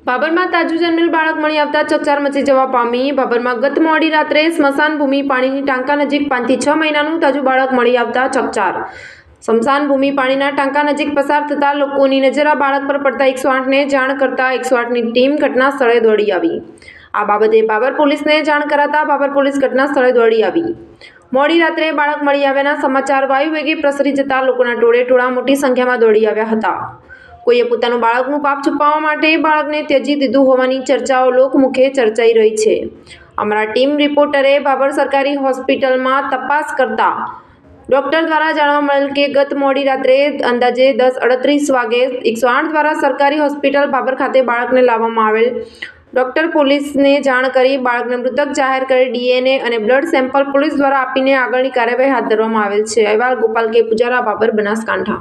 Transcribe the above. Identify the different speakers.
Speaker 1: બાબરમાં તાજું જન્મેલ બાળક મળી આવતા ચકચાર મચી જવા પામી। બાબરમાં ગત મોડી રાત્રે સ્મશાન ભૂમિ પાણીની ટાંકા નજીક 5 થી 6 મહિનાનું તાજું બાળક મળી આવતા ચકચાર। સ્મશાન ભૂમિ પાણીના ટાંકા નજીક પસાર થતા લોકોની નજર આ બાળક પર પડતા 108ને જાણ કરતા 108ની ટીમ ઘટના સ્થળે દોડી આવી। આ બાબતે બાબર પોલીસને જાણ કરાતા બાબર પોલીસ ઘટના સ્થળે દોડી આવી। મોડી રાત્રે બાળક મળી આવ્યાના સમાચાર વાયુ વેગે પ્રસરી જતા લોકોના ટોળેટોળા મોટી સંખ્યામાં દોડી આવ્યા હતા। કોઈએ પોતાનું બાળકનું પાપ છુપાવવા માટે બાળકને ત્યજી દીધું હોવાની ચર્ચાઓ લોકમુખે ચર્ચાઈ રહી છે। અમારા ટીમ રિપોર્ટરે બાબર સરકારી હોસ્પિટલમાં તપાસ કરતા ડોક્ટર દ્વારા જાણવા મળેલ કે ગત મોડી રાત્રે અંદાજે 10:38 વાગે 108 દ્વારા સરકારી હોસ્પિટલ બાબર ખાતે બાળકને લાવવામાં આવેલ। ડોક્ટર પોલીસને જાણ કરી બાળકને મૃતક જાહેર કરી DNA અને બ્લડ સેમ્પલ પોલીસ દ્વારા આપીને આગળની કાર્યવાહી હાથ ધરવામાં આવેલ છે। અહેવાલ ગોપાલ કે પુજારા, બાબર, બનાસકાંઠા।